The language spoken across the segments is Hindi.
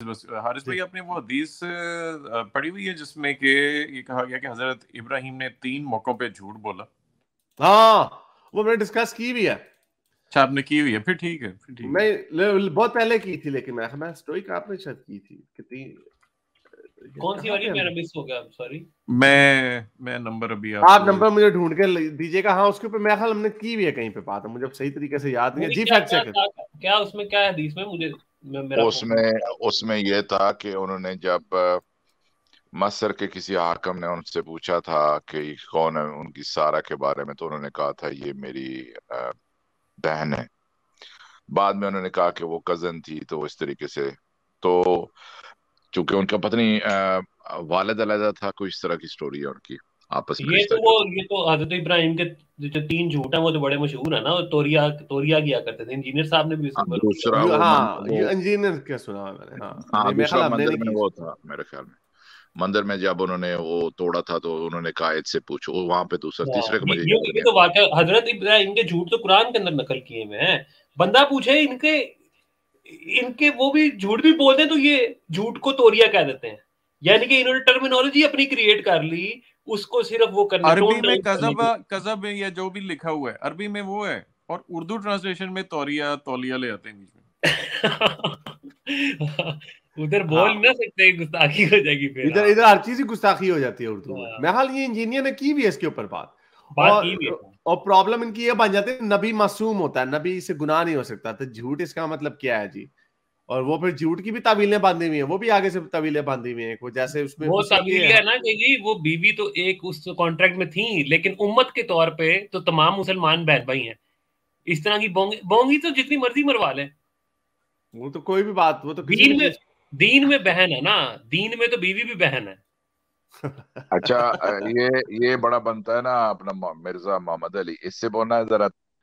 हारिस भाई, आपने वो हदीस पढ़ी हुई है जिसमें कि ये कहा गया कि हजरत इब्राहिम ने 3 मौकों पे झूठ बोला? हाँ, वो मैंने डिस्कस की भी है। अच्छा, आपने की हुई है, फिर ठीक है, फिर ठीक है। मैं बहुत पहले की थी, लेकिन मैं स्टोइक आपने शायद की थी कितनी, कौन सी वाली? मेरा मिस हो गया, सॉरी। मैं नंबर अभी आप आपको नंबर मुझे ढूंढ के दीजिएगा। हाँ, उसके ऊपर मेरा ख्याल हमने की हुई है कहीं पे बात है, मुझे सही तरीके से याद नहीं है जी। फैक्ट चेक क्या उसमें क्या है हदीस में? मुझे मेरा उसमें ये था कि उन्होंने जब मस्र के किसी हाकम ने उनसे पूछा था कि कौन है उनकी सारा के बारे में, तो उन्होंने कहा था ये मेरी बहन है। बाद में उन्होंने कहा कि वो कजन थी, तो इस तरीके से, तो चूंकि उनका पत्नी वालिद अलहदा था, कोई इस तरह की स्टोरी है उनकी आपस में। ये तो हजरत इब्राहिम के जो 3 झूठ है वो तो बड़े मशहूर है ना। तोरिया किया करते थे, इंजीनियर साहब ने भी इस पर दूसरा ये इंजीनियर क्या सुना मैंने। हाँ, दूसरा मंदिर में वो था मेरे ख्याल में। मंदिर में जब उन्होंने वो तोड़ा था तो उन्होंने कहा इससे पूछो, वहां पे दूसरा तीसरे का मुझे ये तो वाकया हजरत इब्राहिम के झूठ तो कुरान के अंदर नकल किए हुए हैं। बंदा पूछे इनके वो भी झूठ भी बोलते हैं तो ये झूठ को तोरिया कह देते हैं। यानी कि इन्होंने टर्मिनोलॉजी अपनी क्रिएट कर ली, उसको सिर्फ वो करने। अरबी में कज़ब है या जो भी लिखा हुआ है अरबी में वो है, और उर्दू ट्रांसलेशन में तौरिया तौलिया ले आते हैं बीच में। उधर बोल ना सकते, गुस्ताखी हो जाएगी फिर। इधर हर चीज ही गुस्ताखी हो जाती है उर्दू में। मैं हाल ये इंजीनियर ने की भी है इसके ऊपर बात की भी है। और प्रॉब्लम इनकी ये बन जाती है, नबी मासूम होता है, नबी से गुनाह नहीं हो सकता, तो झूठ इसका मतलब क्या है जी। और वो फिर झूठ की भी तावीलें बांधी हुई हैं, वो भी आगे से तावीलें बांधी हुई हैं, जैसे उसमें वो तावील है ना कि जी वो बीवी तो एक उस कॉन्ट्रैक्ट में थी, लेकिन उम्मत के तौर पे तो तमाम मुसलमान बहन भाई हैं। इस तरह की बोंगी तो जितनी मर्जी मरवा ले, वो तो कोई भी बात, वो तो दीन में बहन है ना, दीन में तो बीवी भी बहन है। अच्छा, ये बड़ा बनता है ना अपना मिर्जा मोहम्मद अली, इससे बोलना है जरा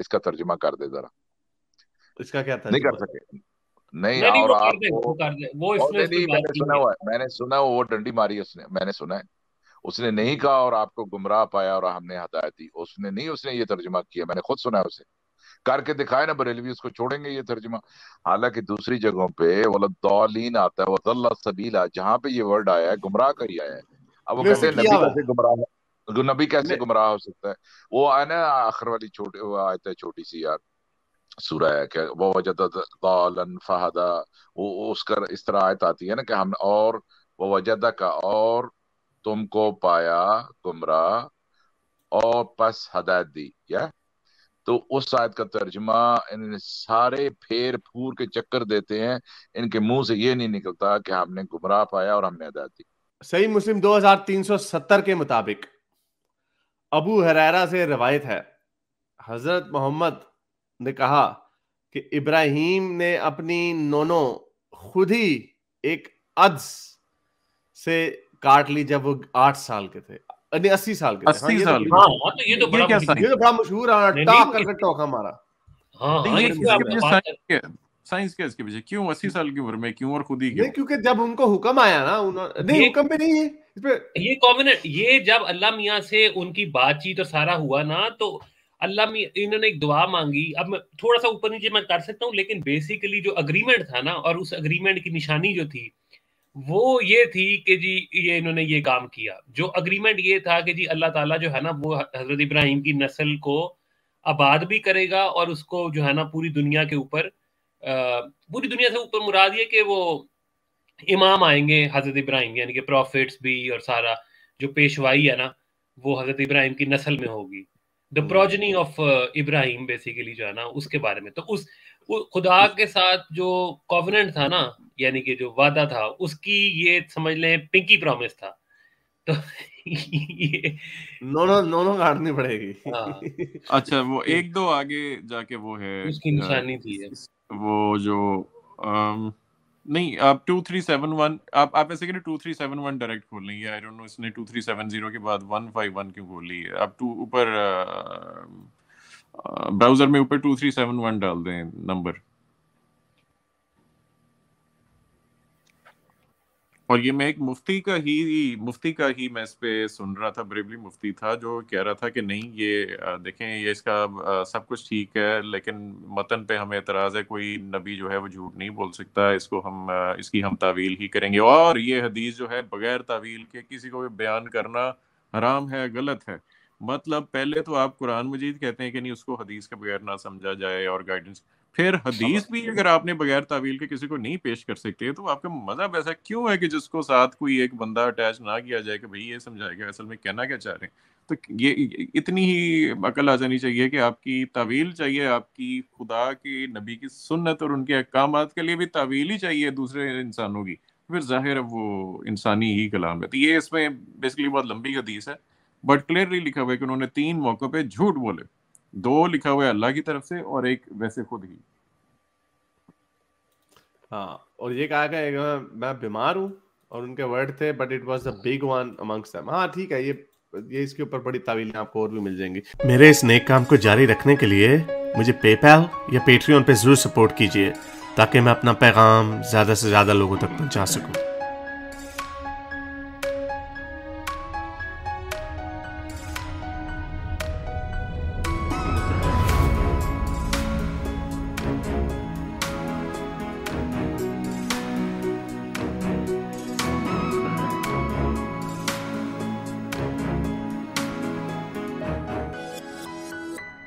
इसका तर्जुमा कर दे जरा। इसका क्या नहीं तर्जुमा? कर सके? नहीं, नहीं, और वो आप कर दे, वो कर दे, वो इसमें नहीं, मैंने सुना वो डंडी मारी उसने, मैंने सुना है। उसने नहीं कहा और आपको गुमराह पाया और हमने हदायत दी, उसने नहीं, उसने ये तर्जुमा किया, मैंने खुद सुना है उसे। करके दिखाए ना बरेलवी, उसको छोड़ेंगे ये तर्जुमा। हालांकि दूसरी जगहों पे वलद्दालीन आता है, वदल्ला सबीला, जहां पे ये वर्ड आया है गुमराह का ही आया है। अब वो कहते हैं नबी कैसे गुमराह हो सकता है। वो आया ना आखिर वाली छोटी, वो आयत है छोटी सी यार, सूरह है क्या, वो वजदन फहदा, वो उसका इस तरह आयत आती है ना कि हम, और वो वजदा का, और तुमको पाया गुमराह और पस हदायत दी, या तो उस आयत का तर्जुमा इन सारे फेर फूर के चक्कर देते हैं, इनके मुंह से ये नहीं निकलता कि हमने गुमराह पाया और हमने हदायत दी। सही मुस्लिम 2370 के मुताबिक अबू हुरैरा से रिवायत है, हजरत मोहम्मद ने कहा कि इब्राहिम ने अपनी नोनो खुद ही एक अद्स से काट ली जब वो 8 साल के थे, 80 साल के थे। 80 साल? ये तो बड़ा मशहूर है, टाक करके टोका मारा। साइंस क्या इसके पीछे? क्यों 80 साल की उम्र में, क्यों, और खुद ही क्यों? नहीं, क्योंकि जब उनको हुक्म आया ना, उन्होंने नहीं, हुक्म पे नहीं है, ये कॉमन, ये जब अल्लाह मियाँ से उनकी बातचीत और सारा हुआ ना, तो अल्लाह मियाँ इन्होंने एक दुआ मांगी। अब मैं थोड़ा सा ऊपर नीचे मैं कर सकता हूँ, लेकिन बेसिकली जो अग्रीमेंट था ना, और उस अग्रीमेंट की निशानी जो थी वो ये थी कि जी ये इन्होंने ये काम किया। जो अग्रीमेंट ये था कि जी अल्लाह ताला जो है ना वो हजरत इब्राहिम की नस्ल को आबाद भी करेगा, और उसको जो है ना पूरी दुनिया के ऊपर, पूरी दुनिया से ऊपर मुराद ये कि वो इमाम आएंगे हजरत इब्राहिम, यानी कि प्रॉफिट्स भी, और सारा जो पेशवाई है ना वो हजरत इब्राहिम की नस्ल में होगी। The progeny of Ibrahim basically जो है ना उसके बारे में। तो उस खुदा के साथ जो कॉवेनेंट था ना, यानी कि जो वादा था, उसकी ये समझ लें पिंकी प्रॉमिस था। तो ये नोनो काटनी पड़ेगी। अच्छा, वो एक दो आगे जाके वो है उसकी निशानी थी है। वो जो नहीं, आप 2371, आप ऐसे करें 2371 डायरेक्ट खोल लेंगे। आई डोंट नो इसने 2370 के बाद 151 क्यों खोल ली है। आप ऊपर ब्राउजर में ऊपर 2371 डाल दें नंबर, और ये मैं एक मुफ्ती का ही मैं इस पे सुन रहा था, बरेलवी मुफ्ती था, जो कह रहा था कि नहीं ये देखें, ये इसका सब कुछ ठीक है, लेकिन मतन पे हमें एतराज़ है, कोई नबी जो है वो झूठ नहीं बोल सकता, इसको हम इसकी हम तावील ही करेंगे, और ये हदीस जो है बगैर तावील के किसी को भी बयान करना हराम है, गलत है। मतलब पहले तो आप कुरान मजीद कहते हैं कि नहीं, उसको हदीस के बगैर ना समझा जाए और गाइडेंस, फिर हदीस भी अगर आपने बगैर तावील के किसी को नहीं पेश कर सकते, तो आपका मजहब ऐसा क्यों है कि जिसको साथ कोई एक बंदा अटैच ना किया जाए कि भाई ये समझाएगा असल में कहना क्या चाह रहे हैं। तो ये इतनी ही अकल आ जानी चाहिए कि आपकी तावील चाहिए, आपकी खुदा की नबी की सुन्नत और उनके अहकामात के लिए भी तावील ही चाहिए दूसरे इंसानों की, फिर जाहिर है वो इंसानी ही कलाम है। तो ये इसमें बेसिकली बहुत लंबी हदीस है, बट क्लियरली लिखा हुआ है कि उन्होंने 3 मौकों पे झूठ बोले, 2 लिखा हुआ है अल्लाह की तरफ से और 1 वैसे खुद ही। हाँ, और ये कहा कि मैं बीमार हूँ और उनके वर्ड थे, but it was the big one amongst them. हाँ ठीक है, ये इसके ऊपर बड़ी तावीलें आपको और भी मिल जाएंगी। मेरे इस नेक काम को जारी रखने के लिए मुझे पेपैल या पेट्रियन पे जरूर सपोर्ट कीजिए, ताकि मैं अपना पैगाम ज्यादा से ज्यादा लोगों तक पहुंचा सकूं।